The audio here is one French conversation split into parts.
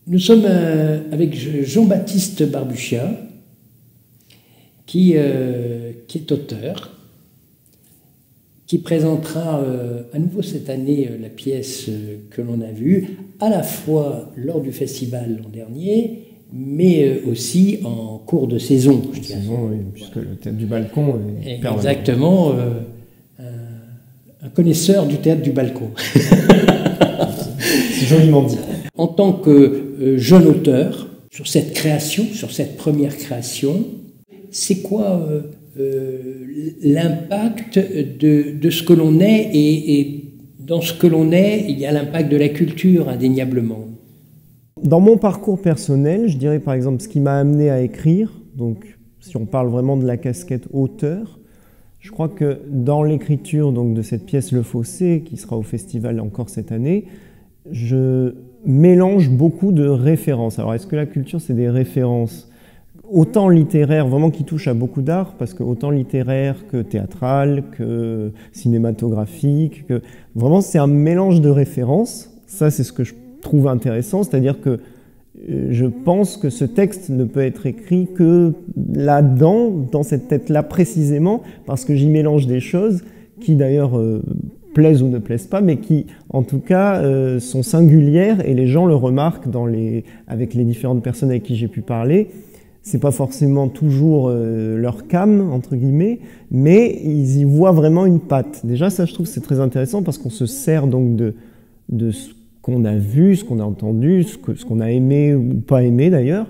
Nous sommes avec Jean-Baptiste Barbuccia, qui est auteur, qui présentera à nouveau cette année la pièce que l'on a vue, à la fois lors du festival l'an dernier, mais aussi en cours de saison. Oui, puisque le Théâtre du Balcon est permanent. Exactement, un connaisseur du Théâtre du Balcon. C'est joliment dit. En tant que jeune auteur, sur cette création, sur cette première création, c'est quoi l'impact de ce que l'on est, et dans ce que l'on est, il y a l'impact de la culture, indéniablement. Dans mon parcours personnel, je dirais par exemple ce qui m'a amené à écrire, donc si on parle vraiment de la casquette auteur, je crois que dans l'écriture de cette pièce Le Fossé, qui sera au festival encore cette année, je mélange beaucoup de références. Alors est-ce que la culture c'est des références autant littéraires, vraiment qui touchent à beaucoup d'art, parce que autant littéraire que théâtral, que cinématographique, que vraiment c'est un mélange de références. Ça c'est ce que je trouve intéressant, c'est-à-dire que je pense que ce texte ne peut être écrit que là-dedans, dans cette tête-là précisément, parce que j'y mélange des choses qui d'ailleurs plaisent ou ne plaisent pas, mais qui en tout cas sont singulières, et les gens le remarquent avec les différentes personnes avec qui j'ai pu parler. C'est pas forcément toujours leur came, entre guillemets, mais ils y voient vraiment une patte. Déjà, ça, je trouve, c'est très intéressant, parce qu'on se sert donc de ce qu'on a vu, ce qu'on a entendu, ce qu'on a aimé ou pas aimé d'ailleurs,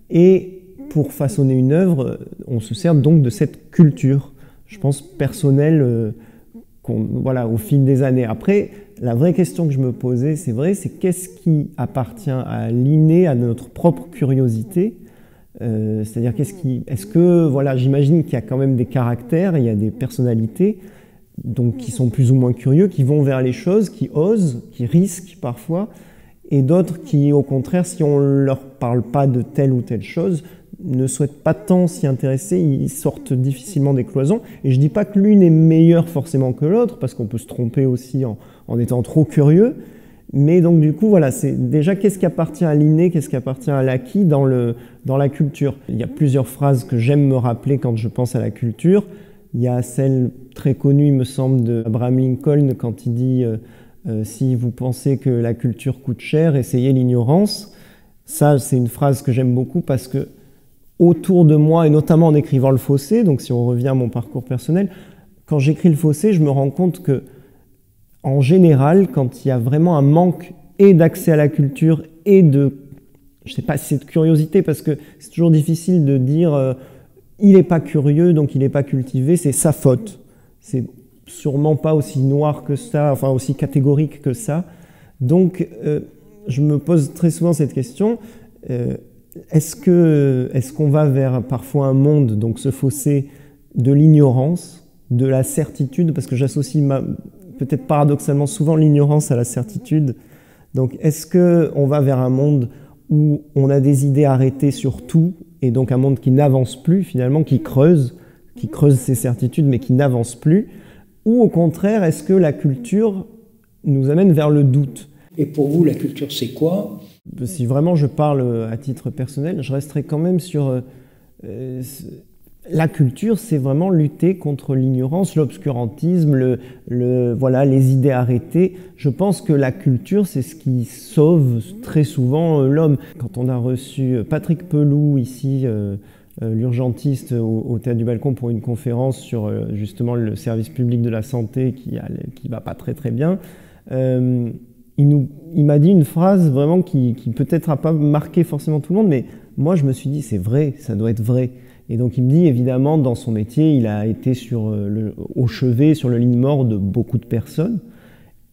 et pour façonner une œuvre, on se sert donc de cette culture, je pense, personnelle, voilà, au fil des années. Après, la vraie question que je me posais, c'est vrai, c'est qu'est-ce qui appartient à l'inné, à notre propre curiosité. C'est-à-dire est-ce que, voilà, j'imagine qu'il y a quand même des caractères, il y a des personnalités donc qui sont plus ou moins curieux, qui vont vers les choses, qui osent, qui risquent parfois, et d'autres qui, au contraire, si on leur parle pas de telle ou telle chose, ne souhaitent pas tant s'y intéresser, ils sortent difficilement des cloisons. Et je dis pas que l'une est meilleure forcément que l'autre, parce qu'on peut se tromper aussi en étant trop curieux. Mais donc du coup, voilà, c'est déjà qu'est-ce qui appartient à l'inné, qu'est-ce qui appartient à l'acquis dans la culture. Il y a plusieurs phrases que j'aime me rappeler quand je pense à la culture. Il y a celle très connue, il me semble, d'Abraham Lincoln, quand il dit si vous pensez que la culture coûte cher, essayez l'ignorance. Ça, c'est une phrase que j'aime beaucoup, parce que autour de moi, et notamment en écrivant Le Fossé, donc si on revient à mon parcours personnel, quand j'écris Le Fossé, je me rends compte que en général, quand il y a vraiment un manque et d'accès à la culture et je sais pas si c'est de curiosité, parce que c'est toujours difficile de dire il n'est pas curieux, donc il n'est pas cultivé, c'est sa faute. C'est sûrement pas aussi noir que ça, enfin aussi catégorique que ça. Donc je me pose très souvent cette question, est-ce qu'on va vers parfois un monde, donc ce fossé de l'ignorance, de la certitude, parce que j'associe peut-être paradoxalement souvent l'ignorance à la certitude. Donc est-ce qu'on va vers un monde où on a des idées arrêtées sur tout, et donc un monde qui n'avance plus finalement, qui creuse ses certitudes mais qui n'avance plus, ou au contraire, est-ce que la culture nous amène vers le doute? Et pour vous, la culture, c'est quoi? Si vraiment je parle à titre personnel, je resterai quand même sur... la culture, c'est vraiment lutter contre l'ignorance, l'obscurantisme, voilà, les idées arrêtées. Je pense que la culture, c'est ce qui sauve très souvent l'homme. Quand on a reçu Patrick Pelou, ici, l'urgentiste au Théâtre du Balcon, pour une conférence sur justement le service public de la santé qui va pas très très bien, il m'a dit une phrase vraiment qui peut-être n'a pas marqué forcément tout le monde, mais moi je me suis dit c'est vrai, ça doit être vrai. Et donc il me dit, évidemment, dans son métier, il a été au chevet, sur le lit de mort de beaucoup de personnes.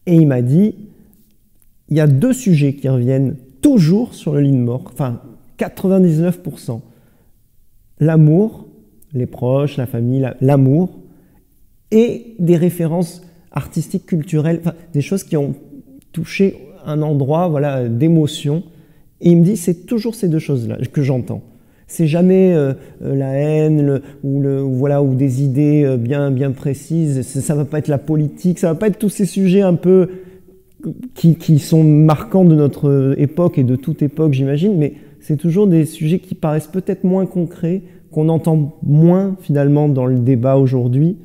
Et il m'a dit, il y a deux sujets qui reviennent toujours sur le lit de mort, enfin 99%. L'amour, les proches, la famille, l'amour, et des références artistiques, culturelles, enfin, des choses qui ont touché un endroit, voilà, d'émotion. Et il me dit, c'est toujours ces deux choses-là que j'entends. C'est jamais la haine ou des idées bien précises. Ça va pas être la politique, ça va pas être tous ces sujets un peu qui sont marquants de notre époque et de toute époque, j'imagine, mais c'est toujours des sujets qui paraissent peut-être moins concrets, qu'on entend moins finalement dans le débat aujourd'hui,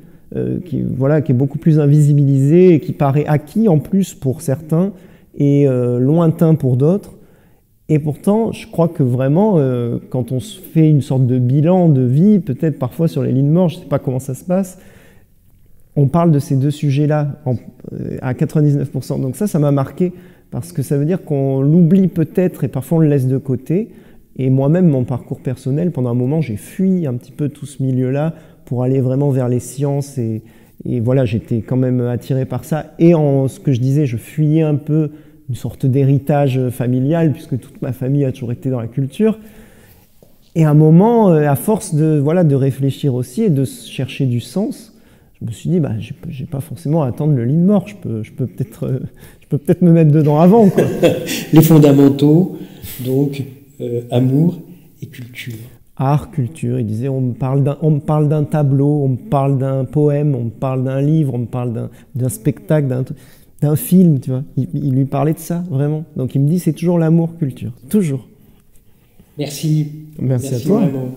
qui est beaucoup plus invisibilisé et qui paraît acquis en plus pour certains et lointain pour d'autres. Et pourtant, je crois que vraiment, quand on se fait une sorte de bilan de vie, peut-être parfois sur les lignes mortes, je ne sais pas comment ça se passe, on parle de ces deux sujets-là à 99%. Donc ça m'a marqué, parce que ça veut dire qu'on l'oublie peut-être et parfois on le laisse de côté. Et moi-même, mon parcours personnel, pendant un moment, j'ai fui un petit peu tout ce milieu-là pour aller vraiment vers les sciences. Et voilà, j'étais quand même attiré par ça. Et en ce que je disais, je fuyais un peu une sorte d'héritage familial, puisque toute ma famille a toujours été dans la culture. Et à un moment, à force de réfléchir aussi et de chercher du sens, je me suis dit, j'ai pas forcément à attendre le lit de mort. Je peux peut-être me mettre dedans avant, quoi. Les fondamentaux, donc amour et culture. Art, culture. Il disait, on me parle d'un tableau, on me parle d'un poème, on me parle d'un livre, on me parle d'un spectacle, d'un film, tu vois. Il lui parlait de ça, vraiment. Donc il me dit, c'est toujours l'amour, culture. Toujours. Merci. Merci à toi. Vraiment.